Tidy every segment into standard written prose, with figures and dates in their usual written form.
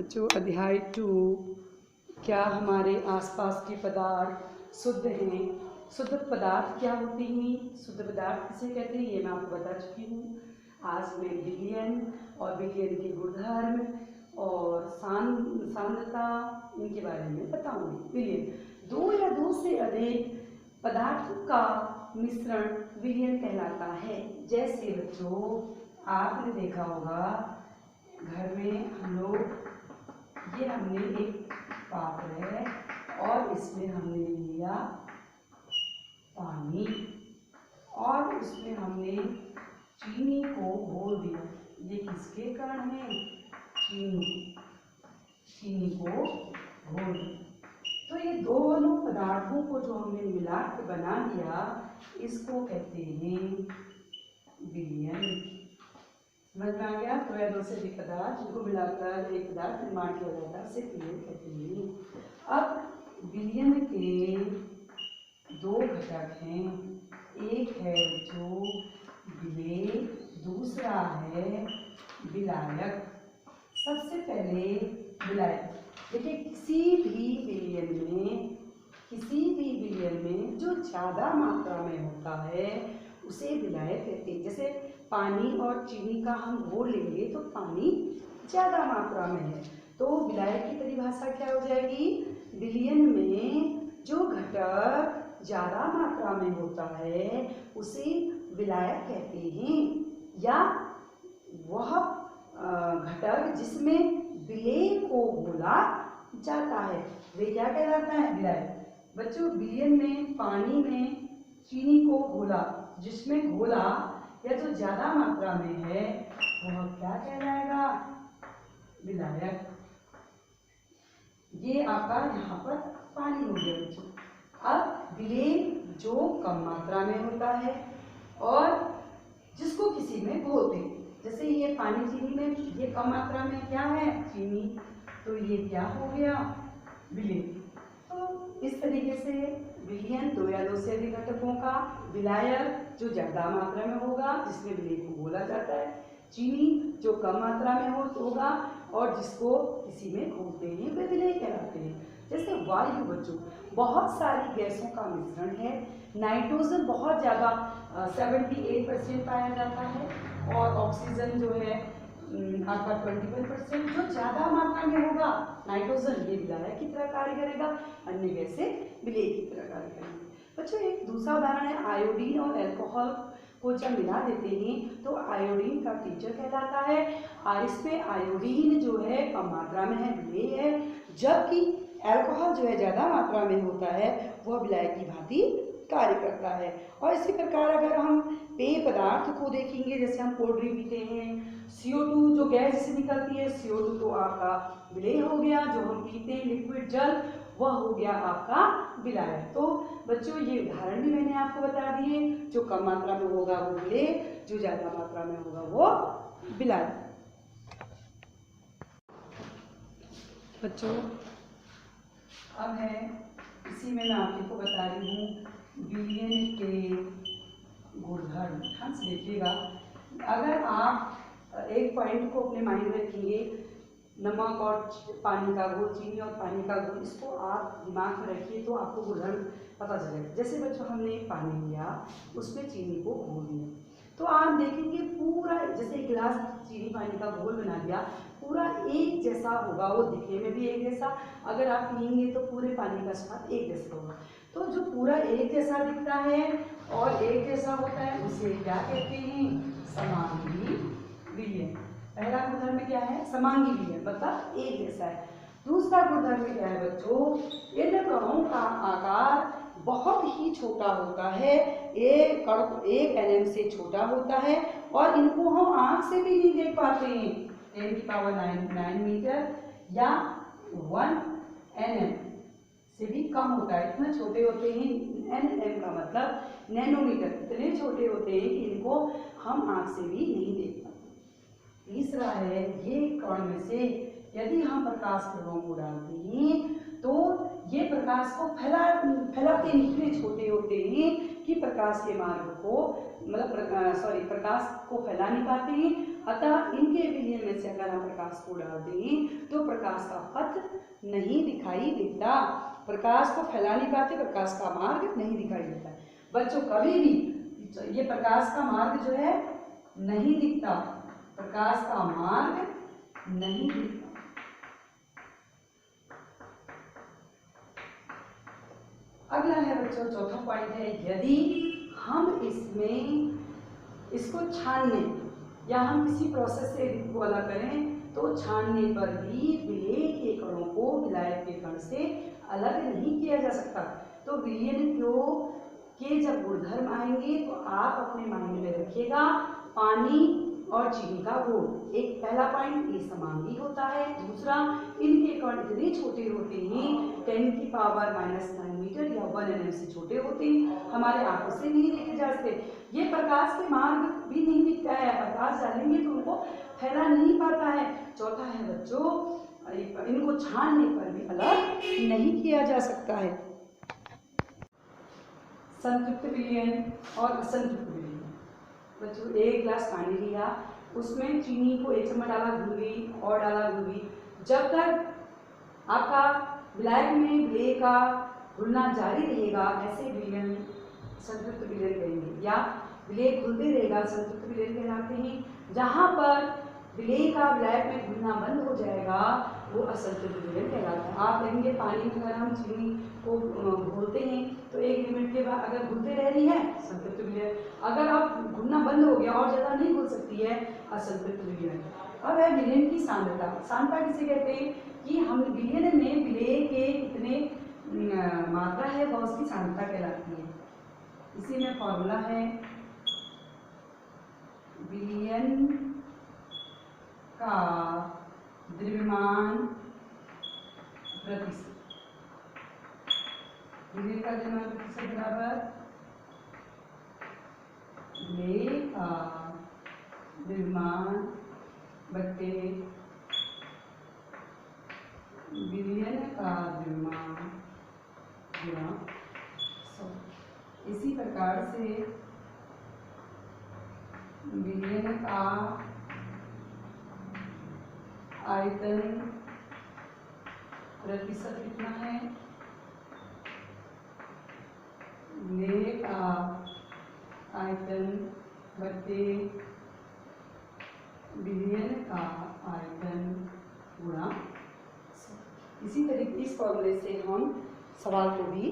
बच्चों अध्याय 2, क्या हमारे आसपास के पदार्थ शुद्ध हैं? शुद्ध पदार्थ क्या होते हैं, शुद्ध पदार्थ किसे कहते हैं, ये मैं आपको बता चुकी हूँ। आज मैं विलयन और विलयन के गुणधर्म और सांद्रता इनके बारे में बताऊंगी। विलयन दो या दो से अधिक पदार्थों का मिश्रण विलयन कहलाता है। जैसे बच्चों आपने देखा होगा घर में हम लोग ये हमने एक पात्र है और इसमें हमने लिया पानी और उसमें हमने चीनी को घोल दिया। ये किसके कारण है? चीनी को घोल दिया। तो ये दोनों पदार्थों को जो हमने मिला के बना दिया, इसको कहते हैं विलयन। समझ में आ गया? दो या दो से अधिक पदार्थ जिनको मिलाकर एक पदार्थ निर्माण किया जाता है उसे विलयन कहते हैं। अब विलयन के दो घटक हैं, एक है जो विलेय, दूसरा है विलायक। सबसे पहले विलायक। देखिए किसी भी विलयन में जो ज़्यादा मात्रा में होता है उसे विलायक कहते हैं। जैसे पानी और चीनी का हम घोल लेंगे तो पानी ज़्यादा मात्रा में है, तो विलायक की परिभाषा क्या हो जाएगी? विलयन में जो घटक ज़्यादा मात्रा में होता है उसे विलायक कहते हैं, या वह घटक जिसमें विलेय को घोला जाता है वे क्या कहलाता है? विलायक। बच्चों विलयन में पानी में चीनी को घोला, जिसमें घोला या जो ज्यादा मात्रा में है वह क्या कहलाएगा? विलायक। ये आपका यहाँ पर पानी हो गया बच्चों। अब विलेय जो कम मात्रा में होता है और जिसको किसी में घोलते हैं, जैसे ये पानी चीनी में ये कम मात्रा में क्या है? चीनी, तो ये क्या हो गया? विलेय। तो इस तरीके से विलयन दो या दो से अधिक घटकों का, विलायक जो ज्यादा मात्रा में होगा जिसमें विलेय को घोला जाता है, चीनी जो कम मात्रा में होगा और जिसको किसी में घोलते हैं वे विलेय कहलाते हैं। जैसे वायु बच्चों बहुत सारी गैसों का मिश्रण है। नाइट्रोजन बहुत ज़्यादा 78% पाया जाता है और ऑक्सीजन जो है आपका 21%। जो ज़्यादा मात्रा में होगा नाइट्रोजन ये विलायक की तरह कार्य करेगा, अन्य गैसें विलेय की तरह कार्य करेंगे। बच्चों एक दूसरा उदाहरण है आयोडीन और अल्कोहल को जब मिला देते हैं तो आयोडीन का टीचर कहलाता है। और इसमें आयोडीन जो है कम मात्रा में है, विलेय है, जबकि अल्कोहल जो है ज़्यादा मात्रा में होता है वह विलायक की भांति कार्य करता है। और इसी प्रकार अगर हम पेय पदार्थ को देखेंगे, जैसे हम कोल्ड ड्रिंक पीते हैं, CO2 जो गैस जिससे निकलती है, CO2 तो आपका विलेय हो गया। जो हम पीते हैं लिक्विड जल वह हो गया आपका विलायक। तो बच्चों ये उदाहरण भी मैंने आपको बता दिए, जो कम मात्रा में होगा वो विलेय, जो ज्यादा मात्रा में होगा वो विलायक। बच्चों अब है इसी में मैं आपको बता रही हूँ विलयन के गुणधर्म। ध्यान से देखिएगा, अगर आप एक पॉइंट को अपने माइंड में रखेंगे, नमक और पानी का घोल, चीनी और पानी का घोल, इसको आप दिमाग में रखिए तो आपको गुणधर्म पता चलेगा। जैसे बच्चों हमने पानी लिया, उसमें चीनी को घोल दिया, तो आप देखेंगे पूरा जैसे एक गिलास चीनी पानी का घोल बना दिया, पूरा एक जैसा होगा, वो दिखने में भी एक जैसा, अगर आप पिएंगे तो पूरे पानी का स्वाद एक जैसा होगा। तो जो पूरा एक जैसा दिखता है और एक जैसा होता है उसे क्या कहते हैं? समांगी विलयन। पहला गुणधर्म क्या है? समांगी विलयन, मतलब एक जैसा है। दूसरा गुणधर्म क्या है बच्चों? इन कणों का आकार बहुत ही छोटा होता है, एक कण 1 nm से छोटा होता है और इनको हम आंख से भी नहीं देख पाते हैं। 10⁹ मीटर या 1 nm से भी कम होता है, इतना छोटे होते हैं। nm का मतलब नैनोमीटर, इतने छोटे होते हैं कि इनको हम आंख से भी नहीं देख पाते। तीसरा है ये कण में से यदि हम प्रकाश किरणों को डालते हैं तो ये प्रकाश को फैलाते इतने छोटे होते हैं कि प्रकाश के मार्ग को प्रकाश को फैला नहीं पाते हैं, अतः इनके विलयन में से अगर हम प्रकाश को डाल दें तो प्रकाश का पथ नहीं दिखाई देता। प्रकाश को फैला नहीं पाते, प्रकाश का मार्ग नहीं दिखाई देता। बच्चों कभी भी ये प्रकाश का मार्ग जो है नहीं दिखता, प्रकाश का मार्ग नहीं दिखता। अगला है बच्चों चौथा पॉइंट है, यदि हम इसको छानने या हम किसी प्रोसेस से को अलग करें तो छानने पर भी विलेय के कणों को विलायक के कण से अलग नहीं किया जा सकता। तो विलयन के जब गुणधर्म आएंगे तो आप अपने माइंड में रखिएगा, पानी और चीनी का घोल। एक पहला पॉइंट, ये समांगी होता है। दूसरा, इनके कण इतने छोटे होते हैं 10⁻⁹ मीटर या 1 nm से छोटे होते हैं, हमारे आंखों से नहीं देखे जा सकते। ये प्रकाश के मार्ग भी नहीं दिखता है, प्रकाश डालेंगे तो उनको फैला नहीं पाता है। चौथा है बच्चों, इनको छानने पर भी अलग नहीं किया जा सकता है। संतृप्त विलयन और असंतृप्त विलयन। बच्चों 1 गिलास पानी लिया, उसमें चीनी को 1 चम्मच डाला, घुली और डाला, घुली। जब तक आपका विलायक में विलेय का घुलना जारी रहेगा, ऐसे विलयन संतृप्त विलयन कहेंगे, या विलेय घुलते रहेगा संतृप्त विलयन कहलाते हैं। जहाँ पर विलेय का विलायक में घुलना बंद हो जाएगा वो असंतृप्त विलयन कहलाता है। आप देखेंगे पानी में अगर हम चीनी को घोलते हैं तो 1 मिनट के बाद अगर घुलते रह रही है संतृप्त विलयन, अगर आप घुलना बंद हो गया और ज़्यादा नहीं घुल सकती है असंतृप्त विलयन। अब है विलयन की सांद्रता। सांद्रता किसे कहते हैं कि हम विलयन में विलेय के कितने मात्रा है वह उसकी सांद्रता कहलाती है। इसी में फॉर्मूला है विलयन का द्रव्यमान प्रतिशत। विलयन का द्रव्यमान प्रतिशत बराबर विलेय का द्रव्यमान बटे विलयन का द्रव्यमान गुणा 100। इसी प्रकार से विलयन का आयतन प्रतिशत कितना है, विलेय का आयतन बटे विलयन का आयतन गुणा 100। इसी तरीके इस फॉर्मूले से हम सवाल को भी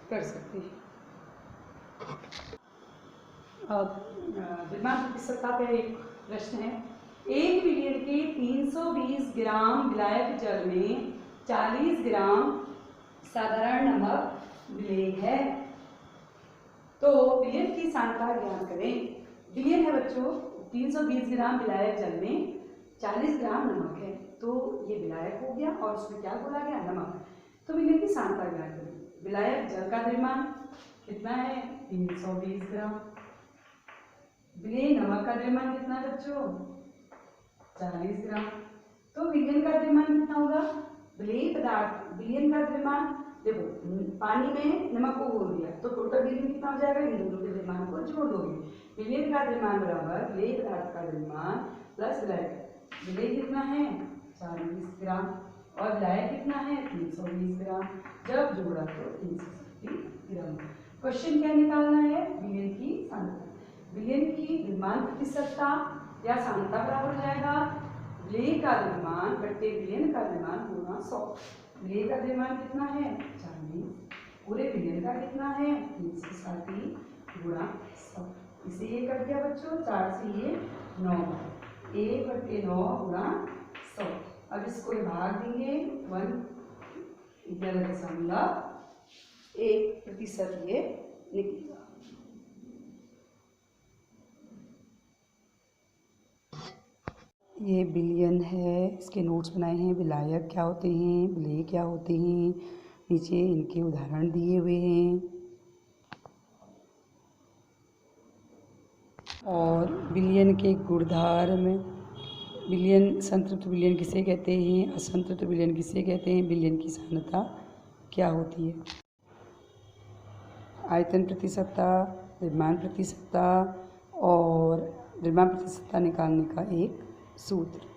कर सकते हैं। अब द्रव्यमान प्रतिशतता पे एक प्रश्न है, 1 विलयन के 320 ग्राम विलायक जल में 40 ग्राम साधारण नमक विलेय है, तो विलयन की सांद्रता ज्ञात करें। विलयन है बच्चों 320 ग्राम विलायक जल में 40 ग्राम नमक है, तो ये विलायक हो गया और उसमें क्या घोला गया, नमक। तो विलयन की सांद्रता ज्ञात करें। विलायक जल का द्रव्यमान कितना है 320 ग्राम, विलेय नमक का द्रव्यमान कितना है बच्चों 40 ग्राम। तो विलयन का द्रव्यमान कितना होगा, विलेय पदार्थ विलयन का द्रव्यमान, देखो पानी में नमक को घोल दिया तो टोटल विलयन कितना हो जाएगा, इन दोनों के द्रव्यमान को जोड़ दोगे। विलयन का द्रव्यमान बराबर विलेय पदार्थ का द्रव्यमान प्लस विलायक। विलेय कितना है 40 ग्राम और विलायक कितना है 320 ग्राम, जब जोड़ा तो 360 ग्राम। क्वेश्चन क्या निकालना है, विलयन की सांद्रता। विलयन की द्रव्यमान प्रतिशतता या सांद्रता बराबर हो जाएगा विलेय का द्रव्यमान बटे विलयन का द्रव्यमान गुणा 100। विलेय का द्रव्यमान कितना है 40, पूरे विलयन का कितना है 360 गुणा 100। इसे ये कर दिया बच्चों, 4 से ये 9, 1/9 गुणा 100। अब इसको भाग देंगे 1.11% ये निकलेगा। ये विलयन है, इसके नोट्स बनाए हैं। विलायक क्या होते हैं, विलेय क्या होते हैं, नीचे इनके उदाहरण दिए हुए हैं। और विलयन के गुणधर्म, विलयन संतृप्त विलयन किसे कहते हैं, असंतृप्त विलयन किसे कहते हैं, विलयन की सांद्रता क्या होती है। आयतन प्रति सतह, द्रव्यमान प्रति सतह और द्रव्यमान प्रति सतह निकालने का एक सूत्र।